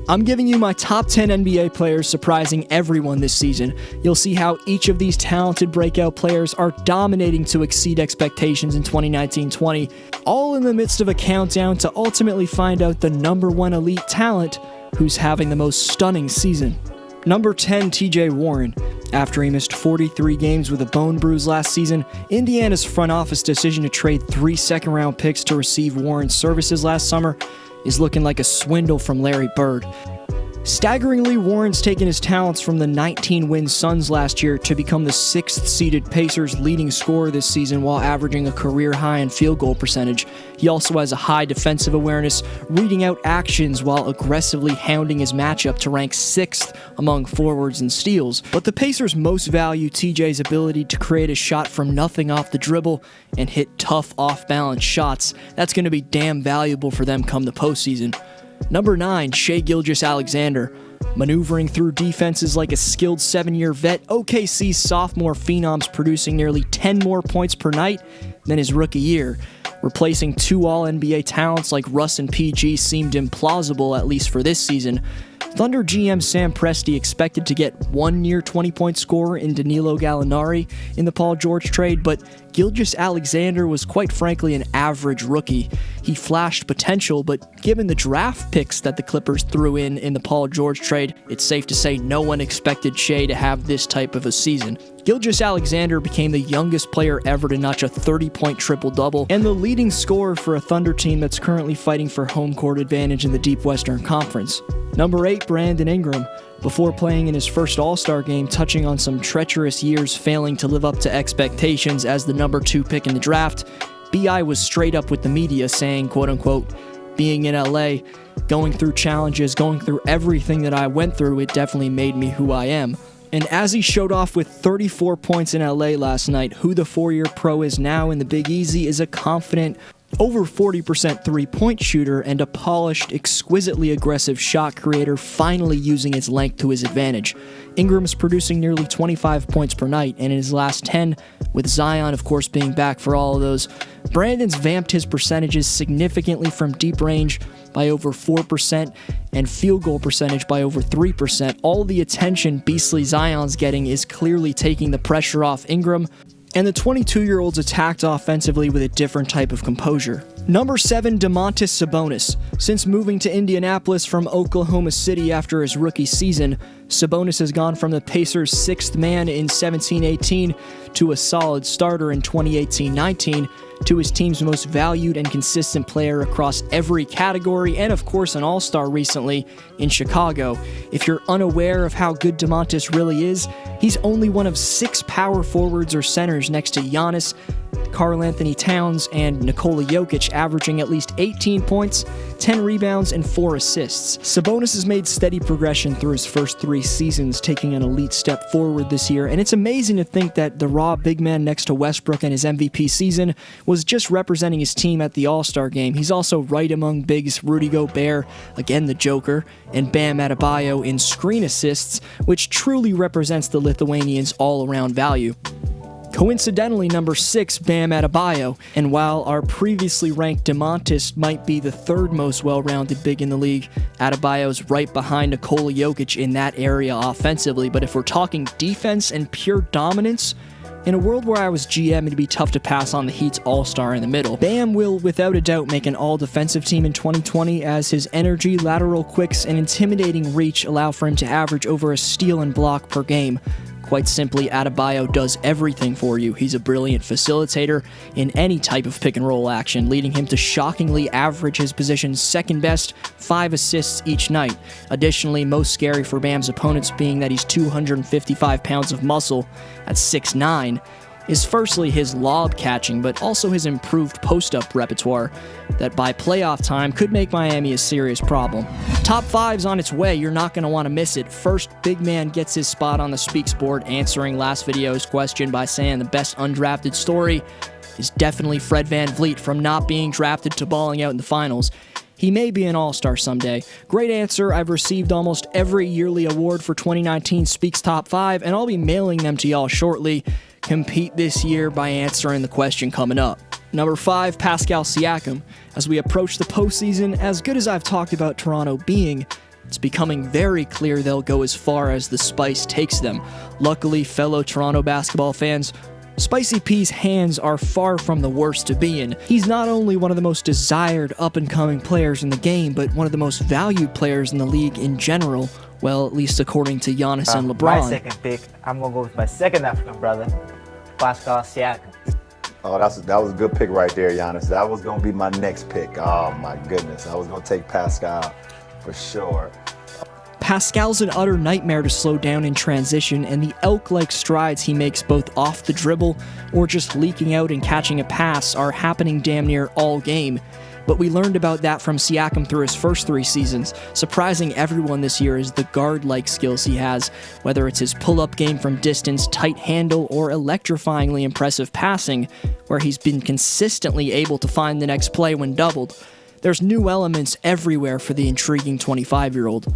I'm giving you my top 10 NBA players surprising everyone this season. You'll see how each of these talented breakout players are dominating to exceed expectations in 2019-20, all in the midst of a countdown to ultimately find out the number one elite talent who's having the most stunning season. Number 10, TJ Warren. After he missed 43 games with a bone bruise last season, Indiana's front office decision to trade 3 second-round picks to receive Warren's services last summer is looking like a swindle from Larry Bird. Staggeringly, Warren's taken his talents from the 19-win Suns last year to become the 6th-seeded Pacers' leading scorer this season while averaging a career high in field goal percentage. He also has a high defensive awareness, reading out actions while aggressively hounding his matchup to rank 6th among forwards and steals. But the Pacers most value TJ's ability to create a shot from nothing off the dribble and hit tough off-balance shots. That's going to be damn valuable for them come the postseason. Number 9, Shai Gilgeous-Alexander. Maneuvering through defenses like a skilled 7-year vet, OKC's sophomore phenom's producing nearly 10 more points per night than his rookie year. Replacing 2 All-NBA talents like Russ and PG seemed implausible, at least for this season. Thunder GM Sam Presti expected to get one near 20-point scorer in Danilo Gallinari in the Paul George trade, but Gilgeous-Alexander was quite frankly an average rookie. He flashed potential, but given the draft picks that the Clippers threw in the Paul George trade, it's safe to say no one expected Shai to have this type of a season. Gilgeous-Alexander became the youngest player ever to notch a 30-point triple-double and the leading scorer for a Thunder team that's currently fighting for home court advantage in the Deep Western Conference. Number 8, Brandon Ingram. Before playing in his first All-Star game, touching on some treacherous years failing to live up to expectations as the number 2 pick in the draft, B.I. was straight up with the media saying, quote-unquote, being in LA, going through challenges, going through everything that I went through, it definitely made me who I am. And as he showed off with 34 points in LA last night, who the 4-year pro is now in the Big Easy is a confident, over 40% three-point shooter and a polished, exquisitely aggressive shot creator, finally using his length to his advantage. Ingram's producing nearly 25 points per night, and in his last 10, with Zion of course being back for all of those, Brandon's vamped his percentages significantly from deep range by over 4% and field goal percentage by over 3%. All the attention beastly Zion's getting is clearly taking the pressure off Ingram, and the 22-year-old's attacked offensively with a different type of composure. Number 7, Domantas Sabonis. Since moving to Indianapolis from Oklahoma City after his rookie season, Sabonis has gone from the Pacers' 6th man in 17-18 to a solid starter in 2018-19 to his team's most valued and consistent player across every category and of course an all-star recently in Chicago. If you're unaware of how good Domantas really is, he's only one of 6 power forwards or centers next to Giannis, Karl-Anthony Towns, and Nikola Jokic, averaging at least 18 points, 10 rebounds, and 4 assists. Sabonis has made steady progression through his first 3 seasons, taking an elite step forward this year, and it's amazing to think that the raw big man next to Westbrook in his MVP season was just representing his team at the All-Star game. He's also right among bigs Rudy Gobert, again the Joker, and Bam Adebayo in screen assists, which truly represents the Lithuanians' all-around value. Coincidentally, number 6, Bam Adebayo, and while our previously ranked Domantas might be the 3rd most well-rounded big in the league, Adebayo's right behind Nikola Jokic in that area offensively, but if we're talking defense and pure dominance, in a world where I was GM, it'd be tough to pass on the Heat's all-star in the middle. Bam will without a doubt make an all-defensive team in 2020 as his energy, lateral quicks, and intimidating reach allow for him to average over a steal and block per game. Quite simply, Adebayo does everything for you. He's a brilliant facilitator in any type of pick-and-roll action, leading him to shockingly average his position's second best 5 assists each night. Additionally, most scary for Bam's opponents being that he's 255 pounds of muscle at 6'9", is firstly his lob catching, but also his improved post-up repertoire that by playoff time could make Miami a serious problem. Top 5's on its way, you're not going to want to miss it. First, big man gets his spot on the Speaks board, answering last video's question by saying the best undrafted story is definitely Fred VanVleet from not being drafted to balling out in the finals. He may be an all-star someday. Great answer. I've received almost every yearly award for 2019 Speaks Top 5, and I'll be mailing them to y'all shortly. Compete this year by answering the question coming up. Number 5, Pascal Siakam. As we approach the postseason, as good as I've talked about Toronto being, It's becoming very clear they'll go as far as the spice takes them. Luckily, fellow Toronto basketball fans, Spicy P's hands are far from the worst to be in. He's not only one of the most desired up-and-coming players in the game, but one of the most valued players in the league in general. Well, at least according to Giannis and LeBron. My second pick, I'm going to go with my second African brother, Pascal Siakam. Oh, that was a good pick right there, Giannis. That was going to be my next pick. Oh, my goodness. I was going to take Pascal for sure. Pascal's an utter nightmare to slow down in transition, and the elk-like strides he makes both off the dribble or just leaking out and catching a pass are happening damn near all game. But we learned about that from Siakam through his first 3 seasons. Surprising everyone this year is the guard-like skills he has, whether it's his pull-up game from distance, tight handle, or electrifyingly impressive passing, where he's been consistently able to find the next play when doubled. There's new elements everywhere for the intriguing 25-year-old.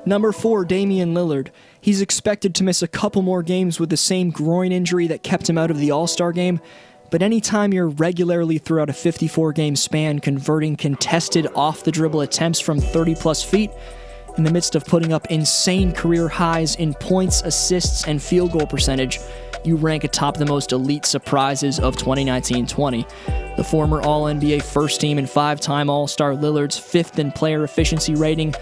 Number 4, Damian Lillard. He's expected to miss a couple more games with the same groin injury that kept him out of the All-Star game, but anytime you're regularly throughout a 54-game span converting contested off-the-dribble attempts from 30-plus feet, in the midst of putting up insane career highs in points, assists, and field goal percentage, you rank atop the most elite surprises of 2019-20. The former All-NBA first team and 5-time All-Star Lillard's 5th in player efficiency rating,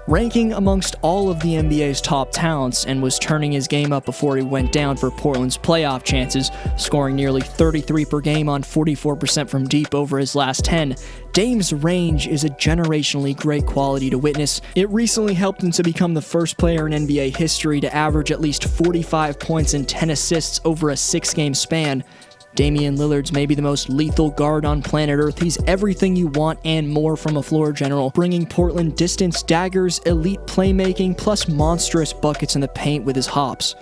ranking amongst all of the NBA's top talents, and was turning his game up before he went down for Portland's playoff chances, scoring nearly 33 per game on 44% from deep over his last 10. Dame's range is a generationally great quality to witness. It recently helped him to become the first player in NBA history to average at least 45 points and 10 assists over a 6-game span. Damian Lillard's maybe the most lethal guard on planet Earth. He's everything you want and more from a floor general, bringing Portland distance daggers, elite playmaking, plus monstrous buckets in the paint with his hops.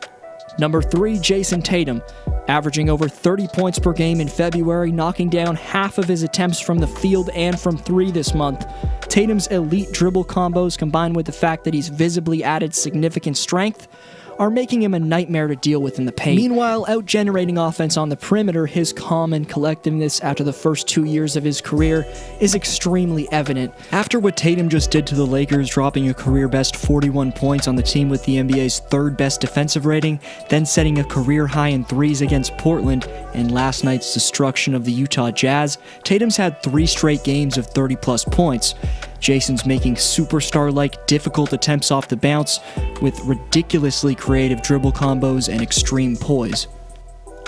Number 3, Jason Tatum, averaging over 30 points per game in February, knocking down half of his attempts from the field and from 3 this month. Tatum's elite dribble combos, combined with the fact that he's visibly added significant strength, are making him a nightmare to deal with in the paint. Meanwhile, out-generating offense on the perimeter, his calm and collectiveness after the first 2 years of his career is extremely evident. After what Tatum just did to the Lakers, dropping a career-best 41 points on the team with the NBA's 3rd best defensive rating, then setting a career high in threes against Portland, and last night's destruction of the Utah Jazz, Tatum's had 3 straight games of 30-plus points. Jason's making superstar-like difficult attempts off the bounce with ridiculously creative dribble combos and extreme poise.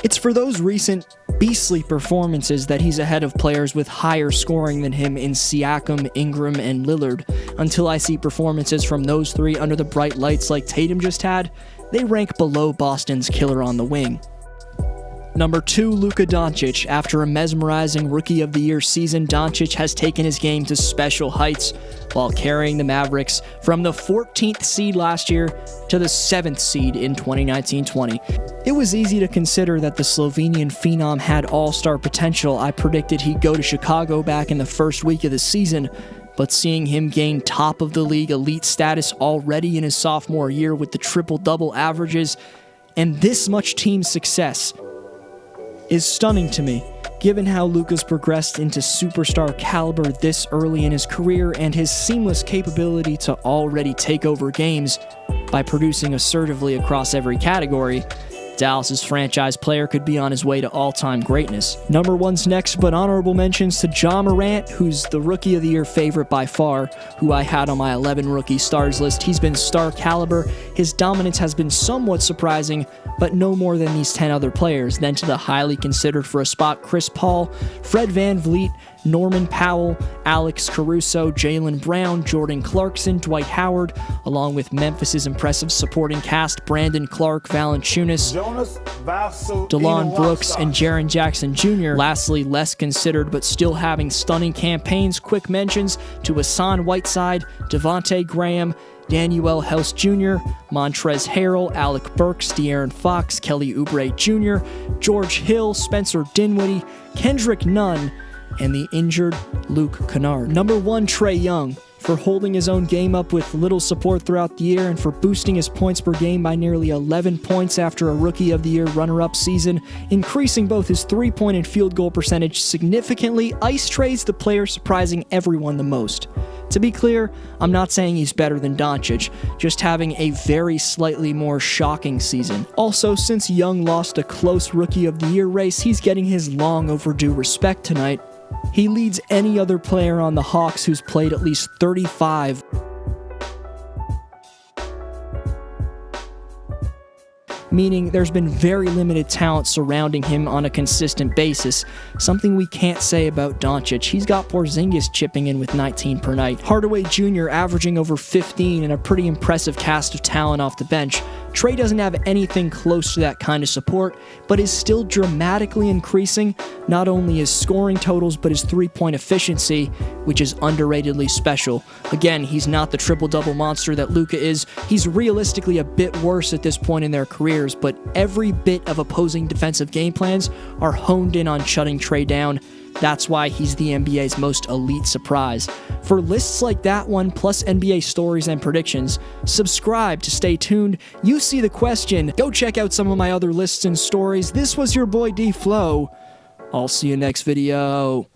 It's for those recent beastly performances that he's ahead of players with higher scoring than him in Siakam, Ingram, and Lillard. Until I see performances from those 3 under the bright lights like Tatum just had, they rank below Boston's killer on the wing. Number 2, Luka Doncic. After a mesmerizing Rookie of the Year season, Doncic has taken his game to special heights while carrying the Mavericks from the 14th seed last year to the 7th seed in 2019-20. It was easy to consider that the Slovenian phenom had all-star potential. I predicted he'd go to Chicago back in the first week of the season, but seeing him gain top of the league elite status already in his sophomore year with the triple-double averages and this much team success is stunning to me, given how Luka's progressed into superstar caliber this early in his career and his seamless capability to already take over games by producing assertively across every category. Dallas's franchise player could be on his way to all-time greatness. Number 1's next, but honorable mentions to Ja Morant, who's the Rookie of the Year favorite by far, who I had on my 11 rookie stars list. He's been star caliber. His dominance has been somewhat surprising, but no more than these 10 other players. Then to the highly considered for a spot Chris Paul, Fred VanVleet, Norman Powell, Alex Caruso, Jaylen Brown, Jordan Clarkson, Dwight Howard, along with Memphis's impressive supporting cast Brandon Clark, Valanciunas, Delon Brooks, and Jaren Jackson Jr. Lastly, less considered but still having stunning campaigns, quick mentions to Hassan Whiteside, Devontae Graham, Danuel House Jr., Montrezl Harrell, Alec Burks, De'Aaron Fox, Kelly Oubre Jr., George Hill, Spencer Dinwiddie, Kendrick Nunn, and the injured Luke Kennard. Number 1, Trae Young, for holding his own game up with little support throughout the year and for boosting his points per game by nearly 11 points after a Rookie of the Year runner-up season, increasing both his three-point and field goal percentage significantly. Ice Trae's the player surprising everyone the most. To be clear, I'm not saying he's better than Doncic, just having a very slightly more shocking season. Also, since Young lost a close Rookie of the Year race, he's getting his long overdue respect tonight. He leads any other player on the Hawks who's played at least 35. Meaning there's been very limited talent surrounding him on a consistent basis, something we can't say about Doncic. He's got Porzingis chipping in with 19 per night, Hardaway Jr. averaging over 15, and a pretty impressive cast of talent off the bench. Trae doesn't have anything close to that kind of support, but is still dramatically increasing not only his scoring totals, but his three-point efficiency, which is underratedly special. Again, he's not the triple-double monster that Luka is. He's realistically a bit worse at this point in their careers, but every bit of opposing defensive game plans are honed in on shutting Trae down. That's why he's the NBA's most elite surprise. For lists like that one, plus NBA stories and predictions, subscribe to stay tuned. You see the question. Go check out some of my other lists and stories. This was your boy D Flow. I'll see you next video.